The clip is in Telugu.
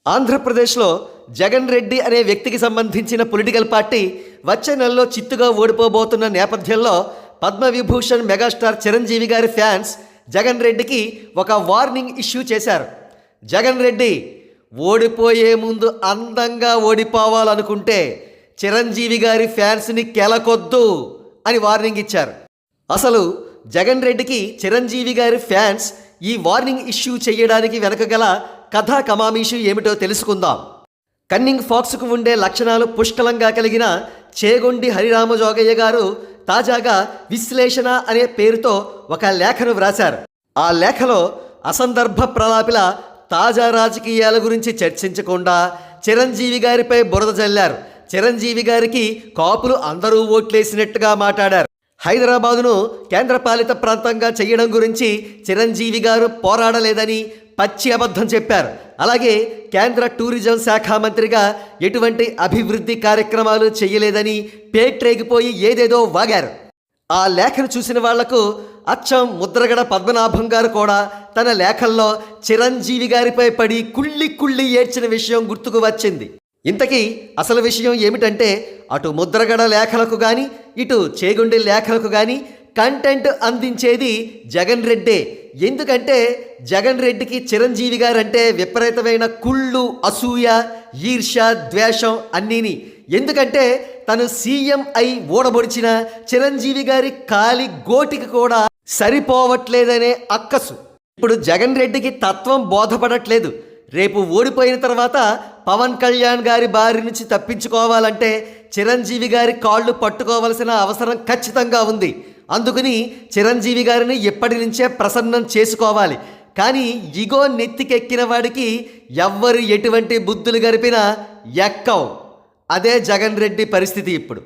ఆంధ్రప్రదేశ్లో జగన్ రెడ్డి అనే వ్యక్తికి సంబంధించిన పొలిటికల్ పార్టీ వచ్చే నెలలో చిత్తుగా ఓడిపోబోతున్న నేపథ్యంలో పద్మవిభూషణ్ మెగాస్టార్ చిరంజీవి గారి ఫ్యాన్స్ జగన్ రెడ్డికి ఒక వార్నింగ్ ఇష్యూ చేశారు. జగన్ రెడ్డి ఓడిపోయే ముందు అందంగా ఓడిపోవాలనుకుంటే చిరంజీవి గారి ఫ్యాన్స్ని కెలకొద్దు అని వార్నింగ్ ఇచ్చారు. అసలు జగన్ రెడ్డికి చిరంజీవి గారి ఫ్యాన్స్ ఈ వార్నింగ్ ఇష్యూ చేయడానికి వెనక గల కథా కమామీషు ఏమిటో తెలుసుకుందాం. కన్నింగ్ ఫాక్స్కు ఉండే లక్షణాలు పుష్కలంగా కలిగిన చేగొండి హరిరామజోగయ్య గారు తాజాగా విశ్లేషణ అనే పేరుతో ఒక లేఖను వ్రాశారు. ఆ లేఖలో అసందర్భ ప్రలాపిల తాజా రాజకీయాల గురించి చర్చించకుండా చిరంజీవి గారిపై బురద జల్లారు. చిరంజీవి గారికి కాపులు అందరూ ఓట్లేసినట్టుగా మాట్లాడారు. హైదరాబాదును కేంద్రపాలిత ప్రాంతంగా చేయడం గురించి చిరంజీవి గారు పోరాడలేదని పచ్చి అబద్ధం చెప్పారు. అలాగే కేంద్ర టూరిజం శాఖ మంత్రిగా ఎటువంటి అభివృద్ధి కార్యక్రమాలు చేయలేదని పేట్రేగిపోయి ఏదేదో వాగారు. ఆ లేఖను చూసిన వాళ్లకు అచ్చం ముద్రగడ పద్మనాభం గారు కూడా తన లేఖల్లో చిరంజీవి గారిపై పడి కుళ్ళి కుళ్ళి ఏడ్చిన విషయం గుర్తుకు వచ్చింది. ఇంతకీ అసలు విషయం ఏమిటంటే, అటు ముద్రగడ లేఖలకు కానీ ఇటు చేగుండి లేఖలకు కానీ కంటెంట్ అందించేది జగన్ రెడ్డే. ఎందుకంటే జగన్ రెడ్డికి చిరంజీవి గారంటే విపరీతమైన కుళ్ళు, అసూయ, ఈర్ష్య, ద్వేషం అన్నీని. ఎందుకంటే తను సీఎం అయి ఓడబొడిచిన చిరంజీవి గారి కాలి గోటికి కూడా సరిపోవట్లేదనే అక్కసు. ఇప్పుడు జగన్ రెడ్డికి తత్వం బోధపడట్లేదు. రేపు ఓడిపోయిన తర్వాత పవన్ కళ్యాణ్ గారి బారి నుంచి తప్పించుకోవాలంటే చిరంజీవి గారి కాళ్ళు పట్టుకోవలసిన అవసరం ఖచ్చితంగా ఉంది. అందుకని చిరంజీవి గారిని ఎప్పటి నుంచే ప్రసన్నం చేసుకోవాలి. కానీ ఇగో నెత్తికెక్కిన వాడికి ఎవ్వరు ఎటువంటి బుద్ధులు గరిపినా ఎక్కవు. అదే జగన్ రెడ్డి పరిస్థితి ఇప్పుడు.